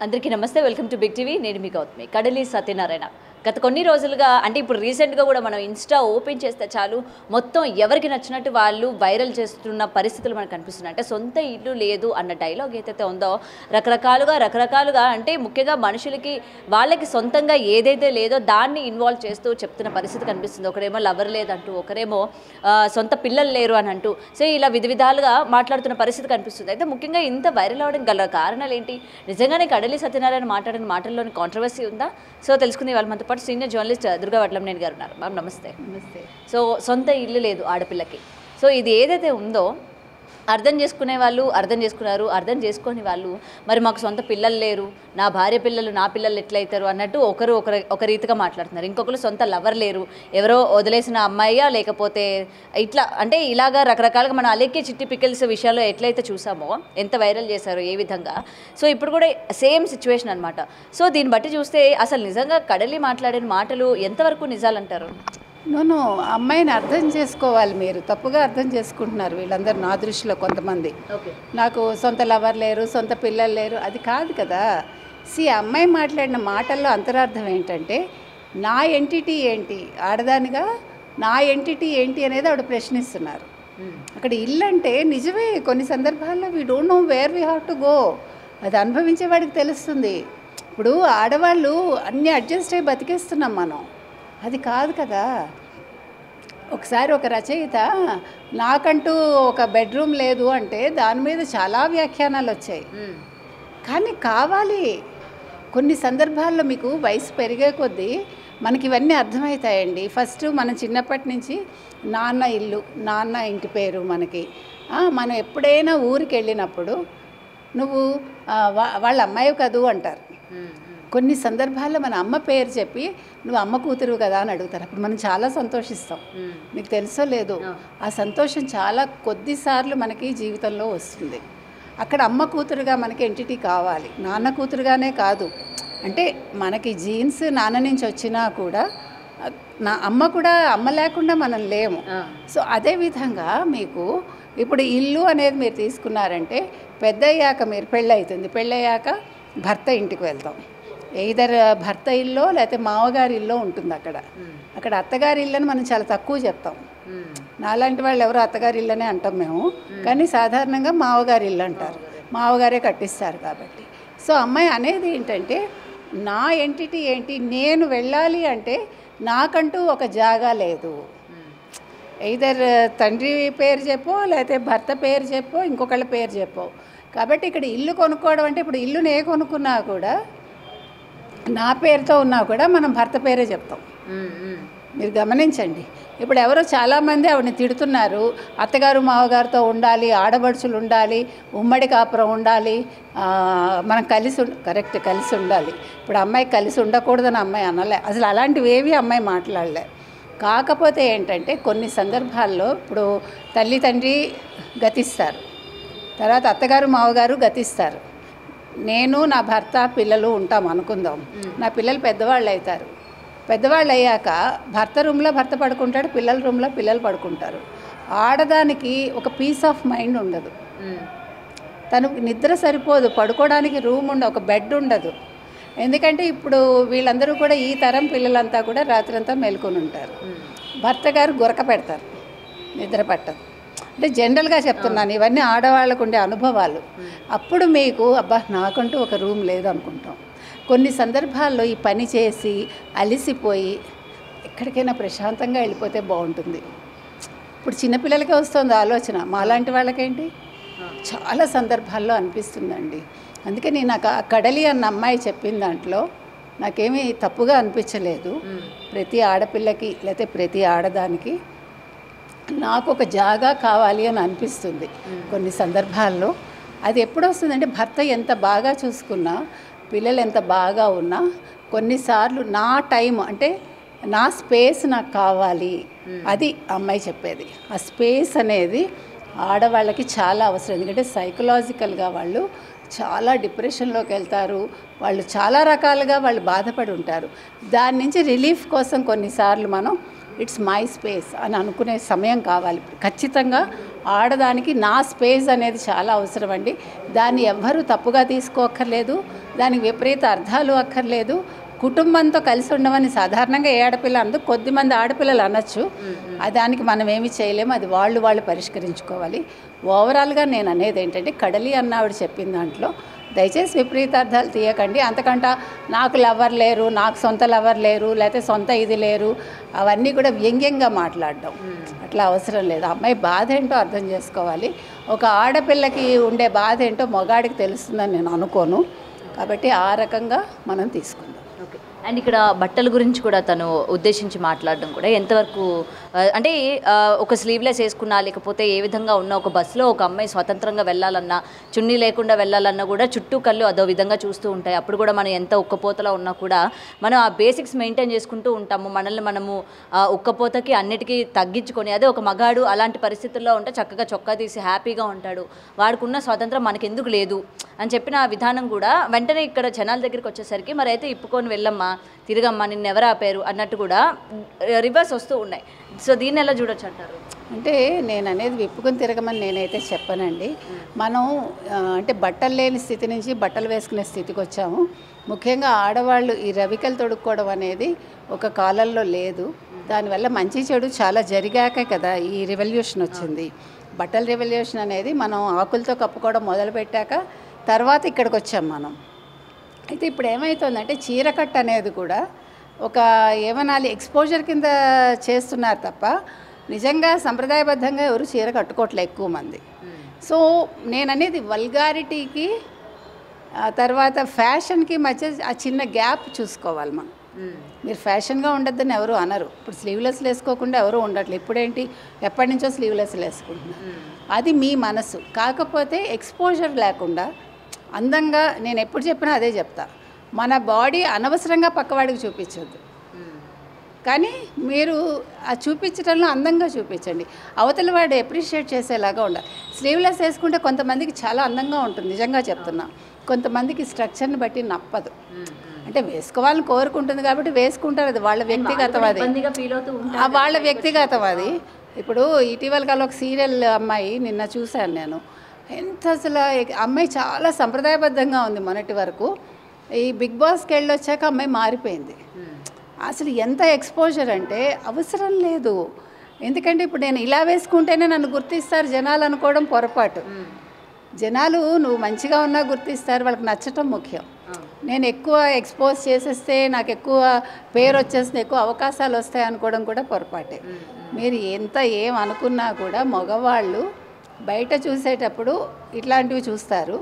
అందరికీ నమస్తే. Welcome to Big TV. నేను మీ గౌతమి. కడలి సత్యనారాయణ గత కొన్ని రోజులుగా అంటే ఇప్పుడు రీసెంట్గా కూడా మనం ఇన్స్టా ఓపెన్ చేస్తే చాలు మొత్తం ఎవరికి నచ్చినట్టు వాళ్ళు వైరల్ చేస్తున్న పరిస్థితులు మనకు కనిపిస్తున్నాయి. అంటే సొంత ఇల్లు లేదు అన్న డైలాగ్ ఏదైతే ఉందో రకరకాలుగా అంటే ముఖ్యంగా మనుషులకి వాళ్ళకి సొంతంగా ఏదైతే లేదో దాన్ని ఇన్వాల్వ్ చేస్తూ చెప్తున్న పరిస్థితి కనిపిస్తుంది. ఒకరేమో లవర్ లేదంటూ, ఒకరేమో సొంత పిల్లలు లేరు అని అంటూ, సో ఇలా విధాలుగా మాట్లాడుతున్న పరిస్థితి కనిపిస్తుంది. అయితే ముఖ్యంగా ఇంత వైరల్ అవ్వడం గల కారణాలు ఏంటి? నిజంగానే కడలి సత్యనారాయణ మాట్లాడిన మాటల్లోని కాంట్రవర్సీ ఉందా? సో తెలుసుకునే వాళ్ళ మనతో పాటు సీనియర్ జర్నలిస్ట్ దుర్గా వడ్లంనేని గారు ఉన్నారు. మ్యామ్ నమస్తే. నమస్తే. సో సొంత ఇల్లు లేదు ఆడపిల్లకి. సో ఇది ఏదైతే ఉందో అర్థం చేసుకునే వాళ్ళు అర్థం చేసుకున్నారు, అర్థం చేసుకొని వాళ్ళు మరి మాకు సొంత పిల్లలు లేరు, నా భార్య పిల్లలు నా పిల్లలు ఎట్లయితారు అన్నట్టు ఒక రీతిగా మాట్లాడుతున్నారు. ఇంకొకరు సొంత లవర్ లేరు, ఎవరో వదిలేసిన అమ్మాయియా లేకపోతే ఇట్లా అంటే ఇలాగా రకరకాలుగా మనం అలెక్కే చిట్టి పికిల్స్ విషయాల్లో ఎట్లయితే చూసామో, ఎంత వైరల్ చేశారో ఏ విధంగా, సో ఇప్పుడు కూడా సేమ్ సిచ్యువేషన్ అనమాట. సో దీన్ని బట్టి చూస్తే అసలు నిజంగా కడలి మాట్లాడిన మాటలు ఎంతవరకు నిజాలంటారు? నో అమ్మాయిని అర్థం చేసుకోవాలి. మీరు తప్పుగా అర్థం చేసుకుంటున్నారు. వీళ్ళందరూ నా దృష్టిలో కొంతమంది నాకు సొంత లవర్ లేరు, సొంత పిల్లలు లేరు, అది కాదు కదా. అమ్మాయి మాట్లాడిన మాటల్లో అంతరార్థం ఏంటంటే నా ఎంటిటీ ఏంటి, ఆడదానిగా నా ఎంటిటీ ఏంటి అనేది ఆవిడ ప్రశ్నిస్తున్నారు. అక్కడ ఇల్లు అంటే నిజమే కొన్ని సందర్భాల్లో we don't know where we have to go, అది అనుభవించే వాడికి తెలుస్తుంది. ఇప్పుడు ఆడవాళ్ళు అన్నీ అడ్జస్ట్ అయ్యి బతికేస్తున్నాం మనం, అది కాదు కదా. ఒకసారి ఒక రచయిత నాకంటూ ఒక బెడ్రూమ్ లేదు అంటే దాని మీద చాలా వ్యాఖ్యానాలు వచ్చాయి. కానీ కావాలి, కొన్ని సందర్భాల్లో మీకు వయసు పెరిగే కొద్దీ మనకి ఇవన్నీ అర్థమవుతాయండి. ఫస్ట్ మనం చిన్నప్పటి నుంచి నాన్న ఇల్లు, నాన్న ఇంటి పేరు మనకి. మనం ఎప్పుడైనా ఊరికి వెళ్ళినప్పుడు నువ్వు వాళ్ళ అమ్మాయి కదూ అంటారు. కొన్ని సందర్భాల్లో మన అమ్మ పేరు చెప్పి నువ్వు అమ్మ కూతురు కదా అని అడుగుతారు. అప్పుడు మనం చాలా సంతోషిస్తాం. మీకు తెలుసో లేదో, ఆ సంతోషం చాలా కొద్దిసార్లు మనకి జీవితంలో వస్తుంది. అక్కడ అమ్మ కూతురుగా మనకి ఎంటిటీ కావాలి, నాన్న కూతురుగానే కాదు. అంటే మనకి జీన్స్ నాన్న నుంచి వచ్చినా కూడా నా అమ్మ కూడా, అమ్మ లేకుండా మనం లేము. సో అదేవిధంగా మీకు ఇప్పుడు ఇల్లు అనేది మీరు తీసుకున్నారంటే పెద్దయ్యాక మీరు పెళ్ళయ్యాక భర్త ఇంటికి వెళ్తాం. ఎయిదర్ భర్త ఇల్లో లేకపోతే మామగారి ఇల్లో ఉంటుంది. అక్కడ అత్తగారి ఇల్లు అని మనం చాలా తక్కువ చెప్తాం. నాలాంటి వాళ్ళు ఎవరు అత్తగారి ఇల్లు అనే అంటాం మేము, కానీ సాధారణంగా మామగారి ఇల్లు అంటారు. మామగారే కట్టిస్తారు కాబట్టి. సో అమ్మాయి అనేది ఏంటంటే నా ఎంటిటీ ఏంటి, నేను వెళ్ళాలి అంటే నాకంటూ ఒక జాగా లేదు. ఎయిదర్ తండ్రి పేరు చెప్పో లేకపోతే భర్త పేరు చెప్పో ఇంకొకళ్ళ పేరు చెప్పో. కాబట్టి ఇక్కడ ఇల్లు కొనుక్కోవడం అంటే ఇప్పుడు ఇల్లునే కొనుక్కున్నా కూడా నా పేరుతో ఉన్నా కూడా మనం భర్త పేరే చెప్తాం. మీరు గమనించండి. ఇప్పుడు ఎవరో చాలామంది ఆవిడని తిడుతున్నారు, అత్తగారు మావగారితో ఉండాలి, ఆడబడుచులు ఉండాలి, ఉమ్మడి కాపురం ఉండాలి, మనం కలిసి ఉండాలి. ఇప్పుడు అమ్మాయి కలిసి ఉండకూడదని అమ్మాయి అనలే, అసలు అలాంటివి ఏవి అమ్మాయి మాట్లాడలే. కాకపోతే ఏంటంటే కొన్ని సందర్భాల్లో ఇప్పుడు తల్లి తండ్రి గతిస్తారు, తర్వాత అత్తగారు మావగారు గతిస్తారు. నేను నా భర్త పిల్లలు ఉంటాం అనుకుందాం. నా పిల్లలు పెద్దవాళ్ళు అవుతారు. పెద్దవాళ్ళు అయ్యాక భర్త రూమ్లో భర్త పడుకుంటాడు, పిల్లల రూమ్లో పిల్లలు పడుకుంటారు. ఆడదానికి ఒక పీస్ ఆఫ్ మైండ్ ఉండదు, తనకు నిద్ర సరిపోదు, పడుకోవడానికి రూమ్ ఉండదు, ఒక బెడ్ ఉండదు. ఎందుకంటే ఇప్పుడు వీళ్ళందరూ కూడా ఈ తరం పిల్లలంతా కూడా రాత్రంతా మేల్కొని ఉంటారు. భర్త గారు గురక పెడతారు, నిద్ర పట్టదు. అంటే జనరల్గా చెప్తున్నాను, ఇవన్నీ ఆడవాళ్ళకు ఉండే అనుభవాలు. అప్పుడు మీకు అబ్బా నాకంటూ ఒక రూమ్ లేదు అనుకుంటాం. కొన్ని సందర్భాల్లో ఈ పని చేసి అలిసిపోయి ఎక్కడికైనా ప్రశాంతంగా వెళ్ళిపోతే బాగుంటుంది. ఇప్పుడు చిన్నపిల్లలకే వస్తుంది ఆలోచన, మాలాంటి వాళ్ళకేంటి చాలా సందర్భాల్లో అనిపిస్తుందండి. అందుకని నాకు ఆ కడలి అన్న అమ్మాయి చెప్పిన దాంట్లో నాకేమీ తప్పుగా అనిపించలేదు. ప్రతి ఆడపిల్లకి లేకపోతే ప్రతి ఆడదానికి నాకు ఒక జాగా కావాలి అని అనిపిస్తుంది కొన్ని సందర్భాల్లో. అది ఎప్పుడు వస్తుందంటే భర్త ఎంత బాగా చూసుకున్నా, పిల్లలు ఎంత బాగా ఉన్నా, కొన్నిసార్లు నా టైం అంటే నా స్పేస్ నాకు కావాలి, అది అమ్మాయి చెప్పేది. ఆ స్పేస్ అనేది ఆడవాళ్ళకి చాలా అవసరం. ఎందుకంటే సైకలాజికల్గా వాళ్ళు చాలా డిప్రెషన్లోకి వెళ్తారు, వాళ్ళు చాలా రకాలుగా వాళ్ళు బాధపడి ఉంటారు. దాని నుంచి రిలీఫ్ కోసం కొన్నిసార్లు మనం ఇట్స్ మై స్పేస్ అని అనుకునే సమయం కావాలి. ఖచ్చితంగా ఆడదానికి నా స్పేస్ అనేది చాలా అవసరం అండి. దాన్ని ఎవ్వరూ తప్పుగా తీసుకోక్కర్లేదు, దానికి విపరీత అర్థాలు అక్కర్లేదు. కుటుంబంతో కలిసి ఉండమని సాధారణంగా ఏ ఆడపిల్ల అందుకు కొద్దిమంది ఆడపిల్లలు అనొచ్చు. దానికి మనం ఏమి చేయలేము, అది వాళ్ళు పరిష్కరించుకోవాలి. ఓవరాల్గా నేను అనేది ఏంటంటే కడలి అన్నావిడ చెప్పిన దాంట్లో దయచేసి విపరీతార్థాలు తీయకండి. అంతకంటే నాకు లవర్ లేరు, నాకు సొంత లవర్ లేరు, లేకపోతే సొంత ఇది లేరు, అవన్నీ కూడా వ్యంగ్యంగా మాట్లాడడం అట్లా అవసరం లేదు. అమ్మాయి బాధ ఏంటో అర్థం చేసుకోవాలి. ఒక ఆడపిల్లకి ఉండే బాధ ఏంటో మగాడికి తెలుస్తుందని నేను అనుకోను. కాబట్టి ఆ రకంగా మనం తీసుకుందాం. ఓకే. అండ్ ఇక్కడ బట్టల గురించి కూడా తను ఉద్దేశించి మాట్లాడడం కూడా ఎంతవరకు అంటే ఒక స్లీవ్లెస్ వేసుకున్నా లేకపోతే ఏ విధంగా ఉన్న ఒక బస్సులో ఒక అమ్మాయి స్వతంత్రంగా వెళ్ళాలన్నా చున్నీ లేకుండా వెళ్ళాలన్నా కూడా చుట్టూ కళ్ళు అదో విధంగా చూస్తూ ఉంటాయి. అప్పుడు కూడా మనం ఎంత ఉక్కపోతలో ఉన్నా కూడా మనం ఆ బేసిక్స్ మెయింటైన్ చేసుకుంటూ ఉంటాము. మనల్ని మనము ఉక్కపోతకి అన్నిటికీ తగ్గించుకొని, అదే ఒక మగాడు అలాంటి పరిస్థితుల్లో ఉంటే చక్కగా చొక్కా తీసి హ్యాపీగా ఉంటాడు. వాడుకున్న స్వాతంత్రం మనకెందుకు లేదు అని చెప్పిన విధానం కూడా వెంటనే ఇక్కడ జనాల దగ్గరికి వచ్చేసరికి మరి అయితే ఇప్పుకొని వెళ్ళమ్మా, తిరగమ్మా, నిన్ను ఎవరు ఆపారు అన్నట్టు కూడా రివర్స్ వస్తూ ఉన్నాయి. సో దీన్ని ఎలా చూడొచ్చు అంటారు? అంటే నేను అనేది విప్పుకొని తిరగమని నేనైతే చెప్పనండి. మనం అంటే బట్టలు లేని స్థితి నుంచి బట్టలు వేసుకునే స్థితికి వచ్చాము. ముఖ్యంగా ఆడవాళ్ళు ఈ రవికలు తొడుక్కోవడం అనేది ఒక కాలంలో లేదు. దానివల్ల మంచి చెడు చాలా జరిగాకే కదా ఈ రెవల్యూషన్ వచ్చింది. బట్టల రెవల్యూషన్ అనేది మనం ఆకులతో కప్పుకోవడం మొదలుపెట్టాక తర్వాత ఇక్కడికి వచ్చాం మనం. అయితే ఇప్పుడు ఏమవుతుందంటే చీరకట్టు అనేది కూడా ఒక ఏమనాలి ఎక్స్పోజర్ కింద చేస్తున్నారు తప్ప నిజంగా సంప్రదాయబద్ధంగా ఎవరు చీర కట్టుకోవట్లే ఎక్కువ మంది. సో నేను అనేది వల్గారిటీకి తర్వాత ఫ్యాషన్కి మధ్య ఆ చిన్న గ్యాప్ చూసుకోవాలి మనం. మీరు ఫ్యాషన్గా ఉండొద్దని ఎవరు అనరు. ఇప్పుడు స్లీవ్లెస్లు వేసుకోకుండా ఎవరు ఉండట్లేదు. ఇప్పుడేంటి ఎప్పటి నుంచో స్లీవ్లెస్లు వేసుకుంటున్నారు. అది మీ మనసు. కాకపోతే ఎక్స్పోజర్ లేకుండా అందంగా, నేను ఎప్పుడు చెప్పినా అదే చెప్తా, మన బాడీ అనవసరంగా పక్కవాడికి చూపించొద్దు. కానీ మీరు ఆ చూపించడంలో అందంగా చూపించండి. అవతల వాడు అప్రిషియేట్ చేసేలాగా ఉండాలి. స్లీవ్లెస్ వేసుకుంటే కొంతమందికి చాలా అందంగా ఉంటుంది, నిజంగా చెప్తున్నా. కొంతమందికి స్ట్రక్చర్ని బట్టి నప్పదు. అంటే వేసుకోవాలని కోరుకుంటుంది కాబట్టి వేసుకుంటారు, అది వాళ్ళ వ్యక్తిగతం. అది వాళ్ళ వ్యక్తిగతం. అది ఇప్పుడు ఇటీవల కాలం ఒక సీరియల్ అమ్మాయి నిన్న చూశాను నేను. ఎంత అసలు అమ్మాయి చాలా సంప్రదాయబద్ధంగా ఉంది మొన్నటి వరకు. ఈ బిగ్ బాస్కి వెళ్ళొచ్చాక అమ్మాయి మారిపోయింది. అసలు ఎంత ఎక్స్పోజర్ అంటే అవసరం లేదు. ఎందుకంటే ఇప్పుడు నేను ఇలా వేసుకుంటేనే నన్ను గుర్తిస్తారు జనాలు అనుకోవడం పొరపాటు. జనాలు నువ్వు మంచిగా ఉన్నా గుర్తిస్తారు, వాళ్ళకి నచ్చటం ముఖ్యం. నేను ఎక్కువ ఎక్స్పోజ్ చేసేస్తే నాకు ఎక్కువ పేరు వచ్చేస్తే ఎక్కువ అవకాశాలు వస్తాయి అనుకోవడం కూడా పొరపాటే. మీరు ఎంత ఏం అనుకున్నా కూడా మగవాళ్ళు బయట చూసేటప్పుడు ఇట్లాంటివి చూస్తారు.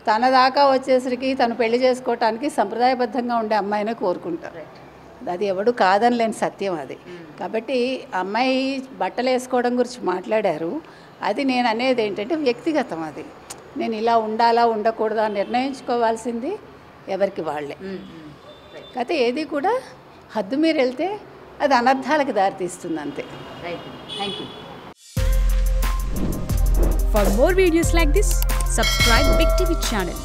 తన దాకా వచ్చేసరికి తను పెళ్లి చేసుకోవటానికి సంప్రదాయబద్ధంగా ఉండే అమ్మాయినే కోరుకుంటారు. అది ఎవడు కాదనిలేని సత్యం అది. కాబట్టి అమ్మాయి బట్టలు వేసుకోవడం గురించి మాట్లాడారు. అది నేను అనేది ఏంటంటే వ్యక్తిగతం. అది నేను ఇలా ఉండాలా ఉండకూడదా నిర్ణయించుకోవాల్సింది ఎవరికి వాళ్ళే. కాకపోతే ఏది కూడా హద్దు మీరు వెళ్తే అది అనర్థాలకు దారితీస్తుంది అంతే. Thank you. For more videos like this, subscribe Big TV channel.